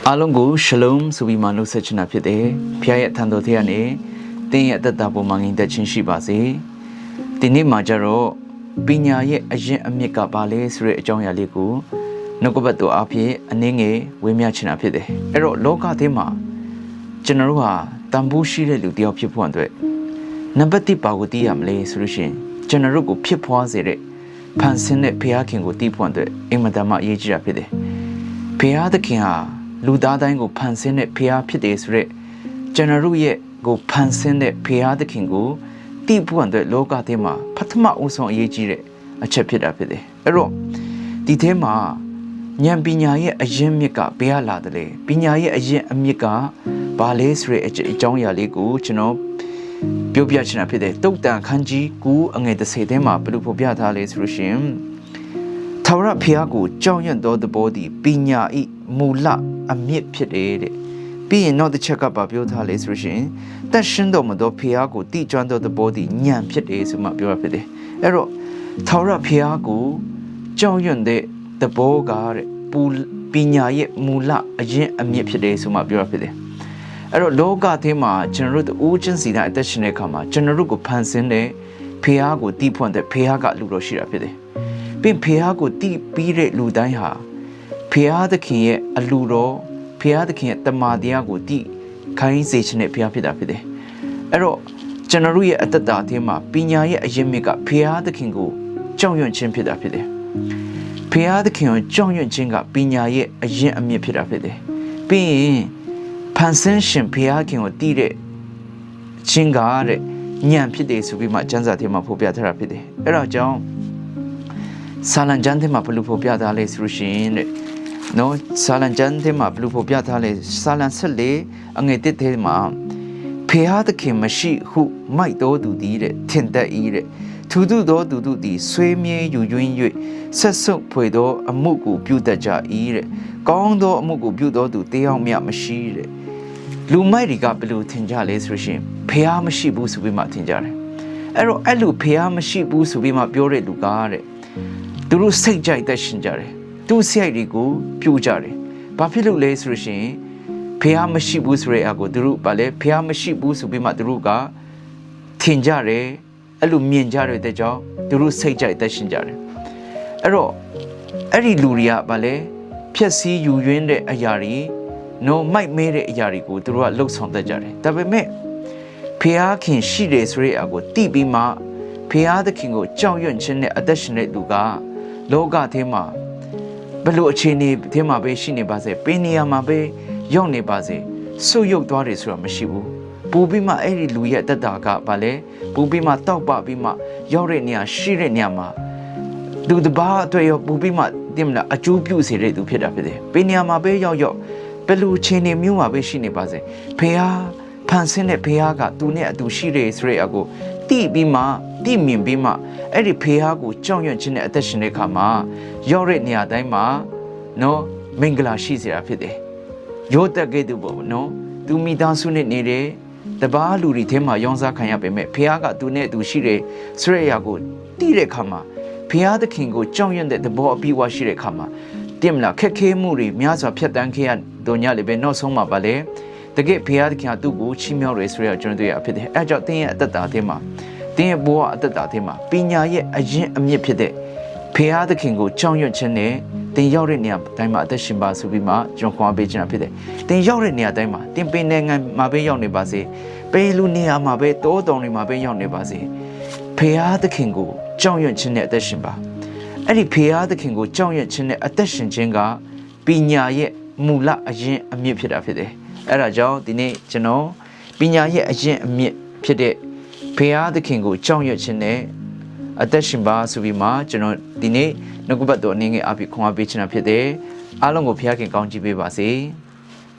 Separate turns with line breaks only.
အားလုံးကိုရှလုံဆိုပြီးမှနှုတ်ဆက်ချင်တာဖြစ်တယ်ဖခင်ရဲ့ထံတော်ထဲကနေတင်းရဲ့အသက်တာပေါ်မှာငြိမ်သက်ခြင်းရှိပါစေဒီနေ့မှာကြတော့ပညာရဲ့အရင်အမြစ်ကပါလဲဆိုတဲ့အကြောင်းအရာလေးကိုနှုတ်ကပတ်တော်အဖြစ်အနည်းငယ်ဝေမျှချင်တာဖြစ်တယ်အဲ့တော့လောကထဲမှာကျွန်တော်တို့ဟာတန်ဖိုးရှိတဲ့လူတစ်ယောက်ဖြစ်ဖို့အတွက်နံပါတ်1ပါကိုသိရမလဲဆိုလို့ရှိရင်ကျွန်တော်တို့ကိုဖြစ်ဖွားစေတဲ့ဖန်ဆင်းတဲ့ဘုရားခင်ကိုသိဖို့အတွက်အင်မတန်မှအရေးကြီးတာဖြစ်တယ်ဘုရားသခင်ဟာလူသားတိုင်းကိုဖန်ဆင်းတဲ့ဘုရားဖြစ်တယ်ဆိုရက်ကျွန်တော်တို့ရဲ့ကိုဖန်ဆင်းတဲ့ဘုရားသခင်ကိုသိဖို့အတွက်လောကထဲမှာပထမဦးဆုံးအရေးကြီးတဲ့အချက်ဖြစ်တာဖြစ်တယ်အဲ့တော့ဒီထဲမှာဉာဏ်ပညာရဲ့အရင်မြစ်ကဘယ်ဟာလာတယ်လဲပညာရဲ့အရင်အမြစ်ကဘာလဲဆိုတဲ့အကြောင်းအရာလေးကိုကျွန်တော်ပြောပြချင်တာဖြစ်တယ်တုတ်တန်ခန်းကြီး9အငယ်30ထဲမှာဘယ်လိုဖော်ပြထားလဲဆိုလို့ရှိရင်ထာဝရဘုရားကိုကြောက်ရွံ့သောသဘောသည်ပညာဤမူလအမြစ်ဖြစ်တယ်တဲ့ပြီးရင်နောက်တစ်ချက်ကဘာပြောထားလဲဆိုလို့ရှိရင်တတ်ရှင်းတော်မူသောဘုရားကိုတည်ကျွမ်းသောသဘောသည်ဉာဏ်ဖြစ်တယ်ဆိုမှပြောရဖြစ်တယ်အဲ့တော့ထာဝရဘုရားကိုကြောက်ရွံ့တဲ့သဘောကတဲ့ပညာရဲ့မူလအရင်အမြစ်ဖြစ်တယ်ဆိုမှပြောရဖြစ်တယ်အဲ့တော့လောကထဲမှာကျွန်တော်တို့ဦးချင်းစီတိုင်းအသက်ရှင်တဲ့အခါမှာကျွန်တော်တို့ကိုဖန်ဆင်းတဲ့ဘုရားကိုတည်ဖွင့်တဲ့ဘုရားကလူတော်ရှိတာဖြစ်တယ်ပြီးဘုရားကိုတည်ပြီးတဲ့လူတိုင်းဟာဘုရားသခင်ရဲ့အလူတော်ဘုရားသခင်ရဲ့တမန်တရားကိုတည်ခိုင်းစေခြင်းနဲ့ဘုရားဖြစ်တာဖြစ်တယ်အဲ့တော့ကျွန်တော်တို့ရဲ့အတ္တတာထဲမှာပညာရဲ့အရင်မြစ်ကဘုရားသခင်ကိုကြောက်ရွံ့ခြင်းဖြစ်တာဖြစ်တယ်ဘုရားသခင်ကိုကြောက်ရွံ့ခြင်းကပညာရဲ့အရင်အမြစ်ဖြစ်တာဖြစ်တယ်ပြီးရင်ဖန်ဆင်းရှင်ဘုရားခင်ကိုတည်တဲ့ခြင်းကတဲ့ဉာဏ်ဖြစ်တယ်ဆိုပြီးမှကျမ်းစာထဲမှာဖော်ပြထားတာဖြစ်တယ်အဲ့ဒါကြောင့်ဆာလံကျမ်းထဲမှာဘယ်လိုဖော်ပြထားလဲဆိုလို့ရှိရင်တဲ့နော်ဆာလံကျမ်းထဲမှာဘယ်လိုဖော်ပြထားလဲဆာလံ14အငယ်1ထဲမှာဘုရားသခင်မရှိဟုမိုက်တော်သူသည်တဲ့ထင်တတ်၏တဲ့သူတို့သောသူတို့သည်ဆွေးမြေယူရင်း၍ဆက်ဆုပ်ဖွေသောအမှုကိုပြုတတ်ကြ၏တဲ့ကောင်းသောအမှုကိုပြုသောသူတယောက်မျှမရှိတဲ့လူမိုက်တွေကဘယ်လိုထင်ကြလဲဆိုရှင်ဘုရားမရှိဘူးဆိုပြီးမှထင်ကြတယ်အဲ့တော့အဲ့လိုဘုရားမရှိဘူးဆိုပြီးမှပြောတဲ့လူကတဲ့သူတို့စိတ်ကြိုက်သက်ရှင်ကြတယ်သူ့စိတ်တွေကိုပြိုကြတယ်ဘာဖြစ်လို့လဲဆိုရှင်ဘုရားမရှိဘူးဆိုတဲ့အကိုသူတို့ဗာလဲဘုရားမရှိဘူးဆိုပြီးမှသူတို့ကထင်ကြတယ်အဲ့လိုမြင်ကြတဲ့ကြောင့်သူတို့စိတ်ကြိုက်သက်ရှင်ကြတယ်အဲ့တော့အဲ့ဒီလူတွေကဗာလဲဖြက်စီးယူရင်းတဲ့အရာတွေနော်မိုက်မဲတဲ့အရာတွေကိုသူတို့ကလှုပ်ဆောင်တတ်ကြတယ်ဒါပေမဲ့ဘုရားခင်ရှိတယ်ဆိုတဲ့အကိုတိပြီးမှဘုရားသခင်ကိုကြောက်ရွံ့ခြင်းနဲ့အသက်ရှင်တဲ့လူကလောကထဲမှာဘယ်လိုအခြေအနေထဲမှာပဲရှိနေပါစေပင်နေရာမှာပဲရောက်နေပါစေဆုတ်ယုတ်သွားတယ်ဆိုတာမရှိဘူးပူပြီးမှအဲ့ဒီလူရဲ့တက်တာကဘာလဲပူပြီးမှတောက်ပပြီးမှရောက်တဲ့နေရာရှိတဲ့နေရာမှာလူတစ်ပါးအတွက်ရောပူပြီးမှတင်မလားအကျိုးပြုစေတဲ့သူဖြစ်တာဖြစ်တယ်ပင်နေရာမှာပဲရောက်ဘယ်လိုအခြေအနေမျိုးမှာပဲရှိနေပါစေဖခင်ဖန်ဆင်းတဲ့ဖခင်ကသူနဲ့အတူရှိတယ်ဆိုတဲ့အကိုတိပြီးမှတိမြင်ပြီးမှအဲ့ဒီဖခင်ကိုကြောက်ရွံ့ခြင်းနဲ့အသက်ရှင်တဲ့အခါမှာရောက်တဲ့နေရာတိုင်းမှာနော်မင်္ဂလာရှိစေတာဖြစ်တယ်ရိုးတက်ကဲ့သို့ပေါ့နော်သူမိသားစုနဲ့နေတယ်တပားလူတွေထဲမှာရောင်းစားခံရပေမဲ့ဖခင်ကသူနဲ့အတူရှိတယ်ဆိုတဲ့အရာကိုတိတဲ့အခါမှာဖခင်သခင်ကိုကြောက်ရွံ့တဲ့သဘောအပြည့်အဝရှိတဲ့အခါမှာတင်မလားခက်ခဲမှုတွေများစွာဖြတ်တန်းခဲ့ရတော့ညလေပဲနောက်ဆုံးမှာပါလေတကယ်ဘုရားသခင်ကသူ့ကိုချီးမြှောက်တယ်ဆိုရကျွန်တော်တို့ရဖြစ်တယ်အဲကြောင့်တင်းရဲ့အသက်တာထဲမှာတင်းရဲ့ဘဝအသက်တာထဲမှာပညာရဲ့အရင်အမြစ်ဖြစ်တဲ့ဘုရားသခင်ကိုကြောက်ရွံ့ခြင်းနဲ့တင်းရောက်တဲ့နေရာတိုင်းမှာအသက်ရှင်ပါဆိုပြီးမှကျွန်တော်ခွန်အားပေးခြင်းဖြစ်တယ်တင်းရောက်တဲ့နေရာတိုင်းမှာတင်းပင်နိုင်ငံမှာပဲရောက်နေပါစေပေလူနေရာမှာပဲတောတောင်တွေမှာပဲရောက်နေပါစေဘုရားသခင်ကိုကြောက်ရွံ့ခြင်းနဲ့အသက်ရှင်ပါအဲ့ဒီဘုရားသခင်ကိုကြောက်ရွံ့ခြင်းနဲ့အသက်ရှင်ခြင်းကပညာရဲ့မူလအရင်အမြစ်ဖြစ်တာဖြစ်တယ်အဲ့ဒါကြောင့်ဒီနေ့ကျွန်တော်ပညာရဲ့အရင်အမြစ်ဖြစ်တဲ့ဘုရားသခင်ကိုကြောက်ရွံ့ခြင်းနဲ့အသက်ရှင်ပါဆိုပြီးမှကျွန်တော်ဒီနေ့နှုတ်ကပတ်တော်အနေနဲ့အပြည့်ခွန်အားပေးချင်တာဖြစ်တယ်အားလုံးကိုဘုရားခင်ကောင်းချီးပေးပါစေ